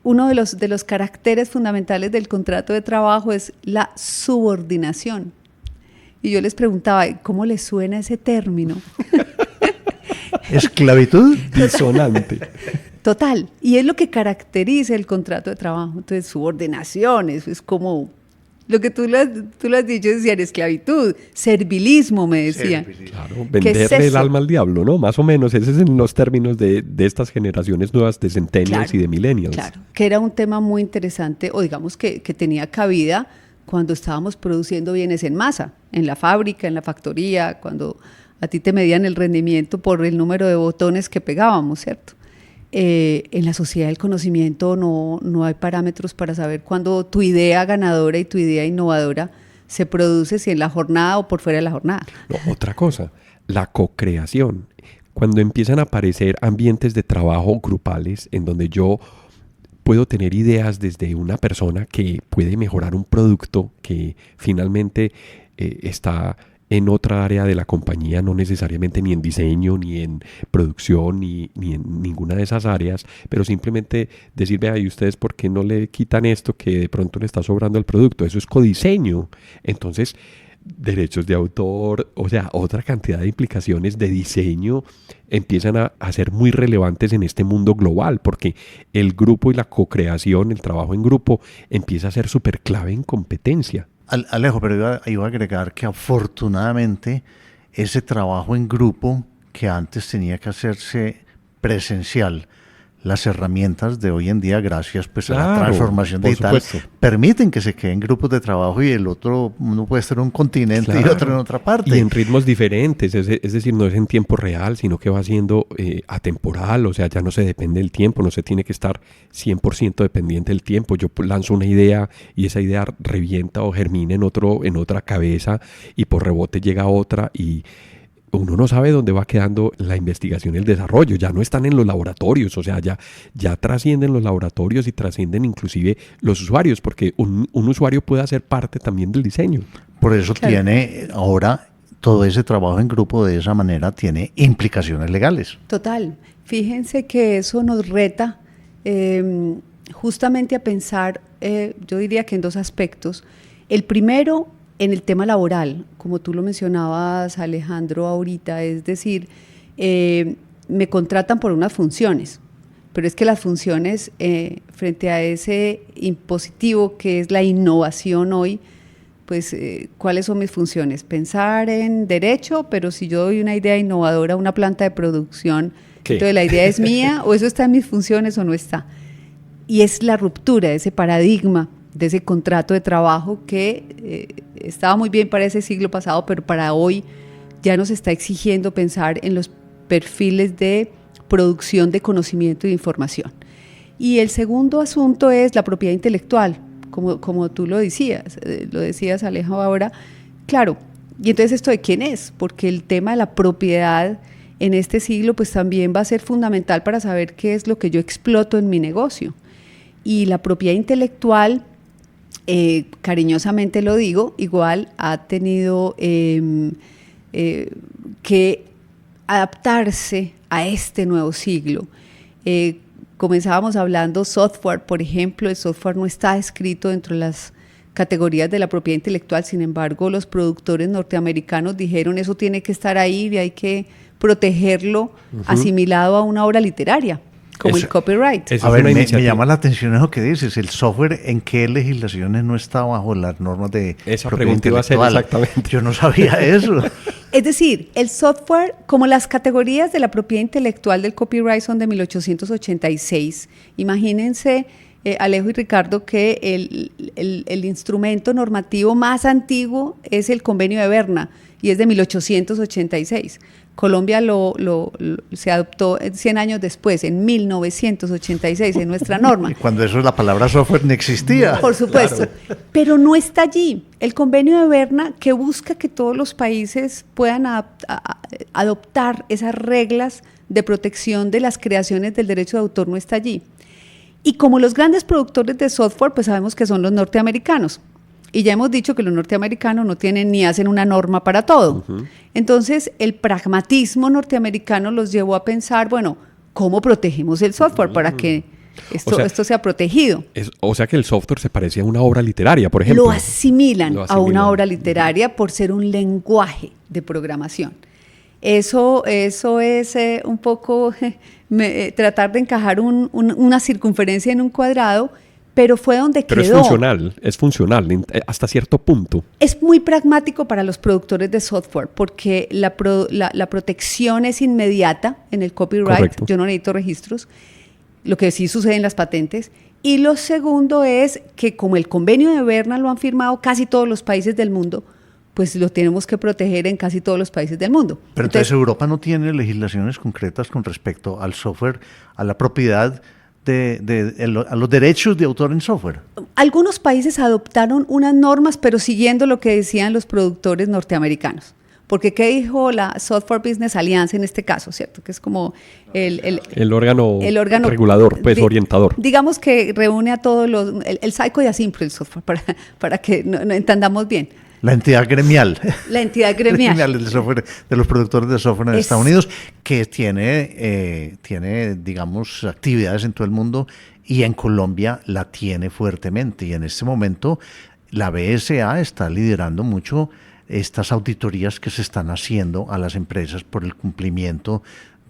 uno de los caracteres fundamentales del contrato de trabajo es la subordinación. Y yo les preguntaba, ¿cómo les suena ese término? ¿Esclavitud? Disonante. Total, y es lo que caracteriza el contrato de trabajo. Entonces, subordinación, eso es como lo que tú lo has dicho, decían esclavitud, servilismo, me decían. Claro, venderle el alma al diablo, ¿no? Más o menos, esos son los términos de estas generaciones nuevas de centennials y de millennials. Claro, que era un tema muy interesante, o digamos que tenía cabida cuando estábamos produciendo bienes en masa, en la fábrica, en la factoría, cuando a ti te medían el rendimiento por el número de botones que pegábamos, ¿cierto? En la sociedad del conocimiento no hay parámetros para saber cuándo tu idea ganadora y tu idea innovadora se produce, si en la jornada o por fuera de la jornada. No, otra cosa, la co-creación. Cuando empiezan a aparecer ambientes de trabajo grupales en donde yo puedo tener ideas desde una persona que puede mejorar un producto que finalmente está en otra área de la compañía, no necesariamente ni en diseño, ni en producción, ni en ninguna de esas áreas, pero simplemente decir, vea, ¿y ustedes por qué no le quitan esto que de pronto le está sobrando al producto? Eso es codiseño. Entonces, derechos de autor, o sea, otra cantidad de implicaciones de diseño empiezan a ser muy relevantes en este mundo global, porque el grupo y la co-creación, el trabajo en grupo, empieza a ser súper clave en competencia. Alejo, pero iba a agregar que afortunadamente ese trabajo en grupo que antes tenía que hacerse presencial, las herramientas de hoy en día, gracias pues a la transformación digital, permiten que se queden grupos de trabajo y el otro, uno puede estar en un continente y otro en otra parte. Y en ritmos diferentes, es decir, no es en tiempo real, sino que va siendo atemporal, o sea, ya no se depende del tiempo, no se tiene que estar 100% dependiente del tiempo. Yo lanzo una idea y esa idea revienta o germina en otra cabeza y por rebote llega otra y uno no sabe dónde va quedando la investigación y el desarrollo. Ya no están en los laboratorios, o sea, ya trascienden los laboratorios y trascienden inclusive los usuarios, porque un usuario puede hacer parte también del diseño. Por eso tiene ahora todo ese trabajo en grupo, de esa manera tiene implicaciones legales. Total. Fíjense que eso nos reta justamente a pensar, yo diría que en dos aspectos. El primero, en el tema laboral, como tú lo mencionabas, Alejandro, ahorita, es decir, me contratan por unas funciones, pero es que las funciones, frente a ese impositivo que es la innovación hoy, pues, ¿cuáles son mis funciones? Pensar en derecho, pero si yo doy una idea innovadora a una planta de producción, ¿qué? Entonces la idea es mía, o eso está en mis funciones o no está. Y es la ruptura de ese paradigma, de ese contrato de trabajo que estaba muy bien para ese siglo pasado, pero para hoy ya nos está exigiendo pensar en los perfiles de producción de conocimiento y de información. Y el segundo asunto es la propiedad intelectual, como tú lo decías Alejo ahora, claro, y entonces esto de quién es, porque el tema de la propiedad en este siglo pues también va a ser fundamental para saber qué es lo que yo exploto en mi negocio. Y la propiedad intelectual, cariñosamente lo digo, igual ha tenido que adaptarse a este nuevo siglo. Comenzábamos hablando software, por ejemplo, el software no está escrito dentro de las categorías de la propiedad intelectual, sin embargo, los productores norteamericanos dijeron eso tiene que estar ahí y hay que protegerlo asimilado a una obra literaria, como el copyright. A ver, me llama la atención eso que dices, el software, ¿en qué legislaciones no está bajo las normas de esa propiedad pregunta iba a ser intelectual? exactamente. Yo no sabía eso. Es decir, el software, como las categorías de la propiedad intelectual del copyright son de 1886, imagínense, Alejo y Ricardo, que el instrumento normativo más antiguo es el Convenio de Berna y es de 1886. Colombia se adoptó 100 años después, en 1986, en nuestra norma. Cuando eso, la palabra software no existía. Por supuesto, claro. Pero no está allí. El Convenio de Berna, que busca que todos los países puedan adoptar esas reglas de protección de las creaciones del derecho de autor, no está allí. Y como los grandes productores de software, pues sabemos que son los norteamericanos. Y ya hemos dicho que los norteamericanos no tienen ni hacen una norma para todo. Entonces, el pragmatismo norteamericano los llevó a pensar, bueno, ¿cómo protegemos el software para que esto sea protegido? O sea que el software se parecía a una obra literaria, por ejemplo. Lo asimilan a una obra literaria por ser un lenguaje de programación. Eso es un poco tratar de encajar una circunferencia en un cuadrado, pero fue donde quedó. Pero es funcional hasta cierto punto. Es muy pragmático para los productores de software porque la protección es inmediata en el copyright. Correcto. Yo no necesito registros, lo que sí sucede en las patentes. Y lo segundo es que como el Convenio de Berna lo han firmado casi todos los países del mundo, pues lo tenemos que proteger en casi todos los países del mundo. Pero entonces Europa no tiene legislaciones concretas con respecto al software, a la propiedad, a los derechos de autor en software. Algunos países adoptaron unas normas, pero siguiendo lo que decían los productores norteamericanos. Porque ¿qué dijo la Software Business Alliance en este caso, cierto? Que es como el órgano regulador, pues orientador. Digamos que reúne a todos el Psycho y Asimple el software, para que no entendamos bien. La entidad gremial. La entidad gremial. Del software, de los productores de software en Estados Unidos, que tiene, digamos, actividades en todo el mundo y en Colombia la tiene fuertemente. Y en este momento la BSA está liderando mucho estas auditorías que se están haciendo a las empresas por el cumplimiento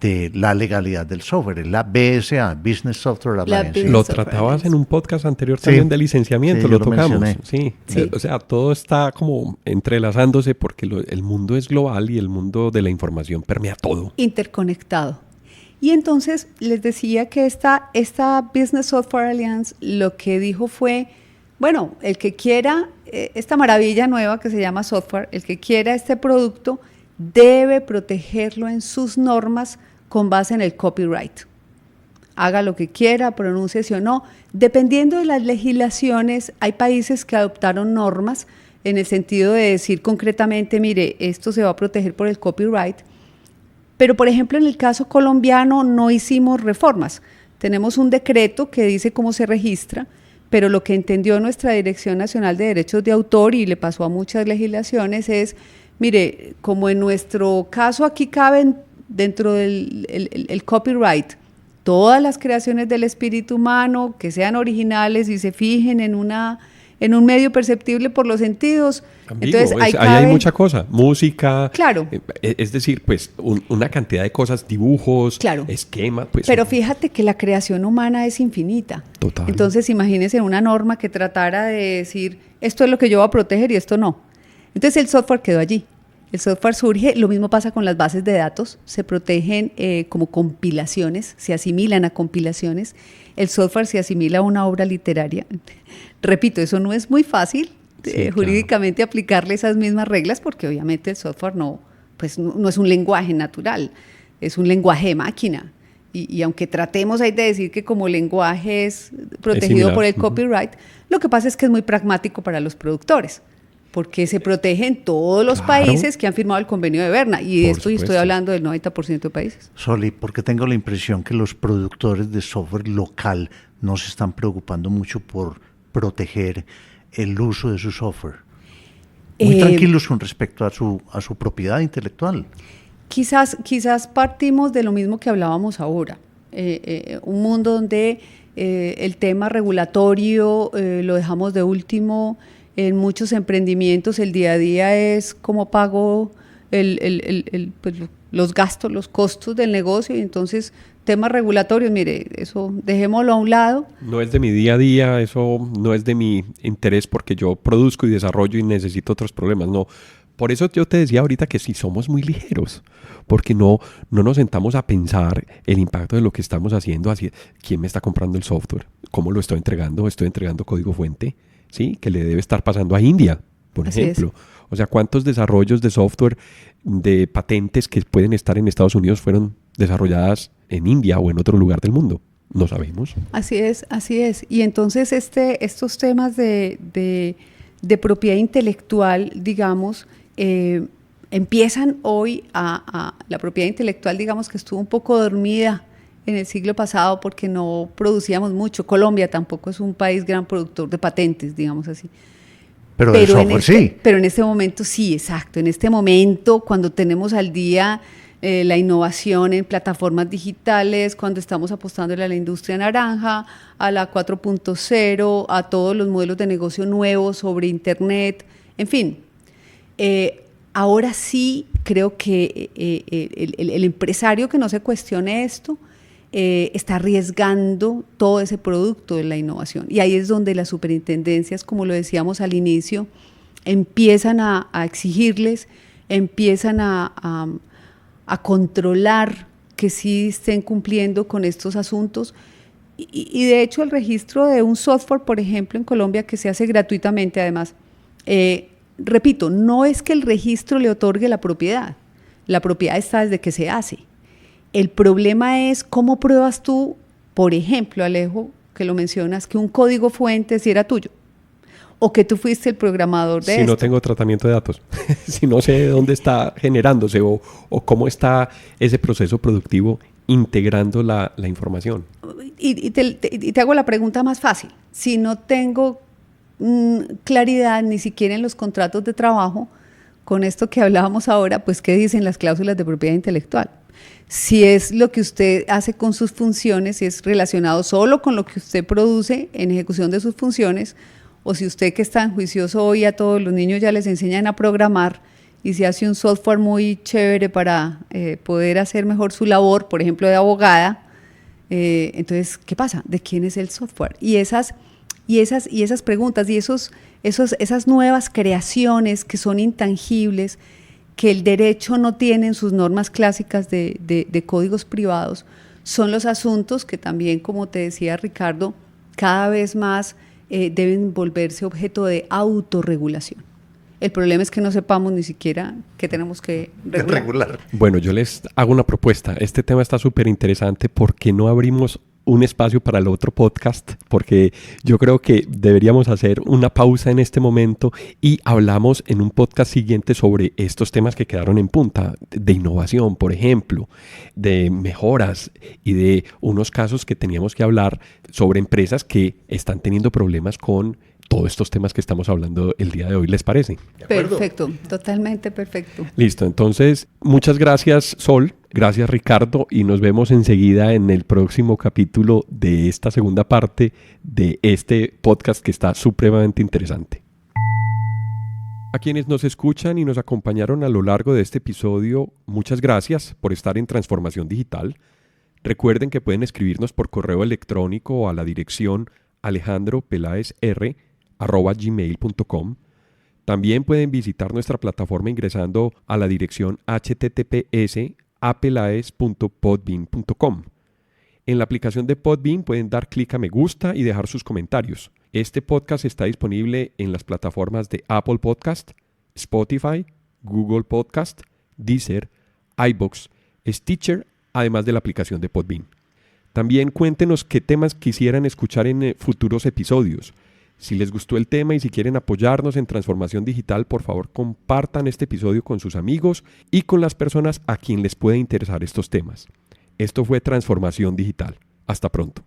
de la legalidad del software, la BSA, Business Software Alliance. Lo tratabas en un podcast anterior también de licenciamiento, lo tocamos. Sí. O sea, todo está como entrelazándose porque el mundo es global y el mundo de la información permea todo. Interconectado. Y entonces les decía que esta Business Software Alliance lo que dijo fue, bueno, el que quiera esta maravilla nueva que se llama software, el que quiera este producto debe protegerlo en sus normas con base en el copyright. Haga lo que quiera, pronúnciese o no. Dependiendo de las legislaciones, hay países que adoptaron normas en el sentido de decir concretamente, mire, esto se va a proteger por el copyright. Pero, por ejemplo, en el caso colombiano no hicimos reformas. Tenemos un decreto que dice cómo se registra, pero lo que entendió nuestra Dirección Nacional de Derechos de Autor, y le pasó a muchas legislaciones, es, mire, como en nuestro caso aquí caben dentro del el copyright todas las creaciones del espíritu humano, que sean originales y se fijen en un medio perceptible por los sentidos. Ambiguo, entonces ahí hay mucha cosa, música, claro, es decir, pues una cantidad de cosas, dibujos, claro, esquemas. Pues, pero fíjate que la creación humana es infinita. Total. Entonces imagínense una norma que tratara de decir, esto es lo que yo voy a proteger y esto no. Entonces el software quedó allí. El software surge, lo mismo pasa con las bases de datos, se protegen como compilaciones, se asimilan a compilaciones, el software se asimila a una obra literaria. Repito, eso no es muy fácil jurídicamente aplicarle esas mismas reglas, porque obviamente el software no es un lenguaje natural, es un lenguaje de máquina. Y aunque tratemos ahí de decir que como lenguaje es protegido por el copyright, lo que pasa es que es muy pragmático para los productores, porque se protege en todos los países que han firmado el convenio de Berna, y de esto estoy hablando del 90% de países. Soli, porque tengo la impresión que los productores de software local no se están preocupando mucho por proteger el uso de su software. Muy tranquilos con respecto a su propiedad intelectual. Quizás partimos de lo mismo que hablábamos ahora, un mundo donde el tema regulatorio lo dejamos de último. En muchos emprendimientos el día a día es cómo pago pues, los gastos, los costos del negocio, y entonces temas regulatorios, mire, eso dejémoslo a un lado. No es de mi día a día, eso no es de mi interés porque yo produzco y desarrollo y necesito otros problemas, no. Por eso yo te decía ahorita que sí somos muy ligeros, porque no nos sentamos a pensar el impacto de lo que estamos haciendo, así, quién me está comprando el software, cómo lo estoy entregando código fuente, ¿sí? Que le debe estar pasando a India, por ejemplo. O sea, ¿cuántos desarrollos de software, de patentes que pueden estar en Estados Unidos fueron desarrolladas en India o en otro lugar del mundo? No sabemos. Así es. Y entonces estos temas de propiedad intelectual, digamos, empiezan hoy la propiedad intelectual, digamos, que estuvo un poco dormida en el siglo pasado porque no producíamos mucho. Colombia tampoco es un país gran productor de patentes, digamos así. Pero de software sí. Pero en este momento sí, exacto. En este momento, cuando tenemos al día la innovación en plataformas digitales, cuando estamos apostándole a la industria naranja, a la 4.0, a todos los modelos de negocio nuevos sobre Internet, en fin. Ahora sí creo que el empresario que no se cuestione esto está arriesgando todo ese producto de la innovación. Y ahí es donde las superintendencias, como lo decíamos al inicio, empiezan a exigirles, empiezan a controlar que sí estén cumpliendo con estos asuntos. Y de hecho el registro de un software, por ejemplo, en Colombia, que se hace gratuitamente además, repito, no es que el registro le otorgue la propiedad está desde que se hace. El problema es cómo pruebas tú, por ejemplo, Alejo, que lo mencionas, que un código fuente sí era tuyo, o que tú fuiste el programador de esto. Si no tengo tratamiento de datos, si no sé dónde está generándose o cómo está ese proceso productivo integrando la información. Y te hago la pregunta más fácil. Si no tengo claridad ni siquiera en los contratos de trabajo, con esto que hablábamos ahora, pues ¿qué dicen las cláusulas de propiedad intelectual? Si es lo que usted hace con sus funciones, si es relacionado solo con lo que usted produce en ejecución de sus funciones, o si usted, que es tan juicioso hoy, a todos los niños ya les enseñan a programar y se hace un software muy chévere para poder hacer mejor su labor, por ejemplo, de abogada, entonces, ¿qué pasa? ¿De quién es el software? Y esas preguntas y esas nuevas creaciones que son intangibles, que el derecho no tiene en sus normas clásicas de códigos privados, son los asuntos que también, como te decía Ricardo, cada vez más deben volverse objeto de autorregulación. El problema es que no sepamos ni siquiera que tenemos que regular. Bueno, yo les hago una propuesta. Este tema está súper interesante. ¿Por qué no abrimos un espacio para el otro podcast, porque yo creo que deberíamos hacer una pausa en este momento y hablamos en un podcast siguiente sobre estos temas que quedaron en punta, de innovación, por ejemplo, de mejoras y de unos casos que teníamos que hablar sobre empresas que están teniendo problemas con todos estos temas que estamos hablando el día de hoy. ¿Les parece? Perfecto, totalmente perfecto. Listo, entonces muchas gracias, Sol, gracias, Ricardo, y nos vemos enseguida en el próximo capítulo de esta segunda parte de este podcast que está supremamente interesante. A quienes nos escuchan y nos acompañaron a lo largo de este episodio, muchas gracias por estar en Transformación Digital. Recuerden que pueden escribirnos por correo electrónico a la dirección alejandropelaesr@gmail.com. También pueden visitar nuestra plataforma ingresando a la dirección https://apelaes.podbean.com. En la aplicación de Podbean pueden dar clic a me gusta y dejar sus comentarios. Este podcast está disponible en las plataformas de Apple Podcast, Spotify, Google Podcast, Deezer, iVoox, Stitcher, además de la aplicación de Podbean. También cuéntenos qué temas quisieran escuchar en futuros episodios. Si les gustó el tema y si quieren apoyarnos en Transformación Digital, por favor compartan este episodio con sus amigos y con las personas a quien les puede interesar estos temas. Esto fue Transformación Digital. Hasta pronto.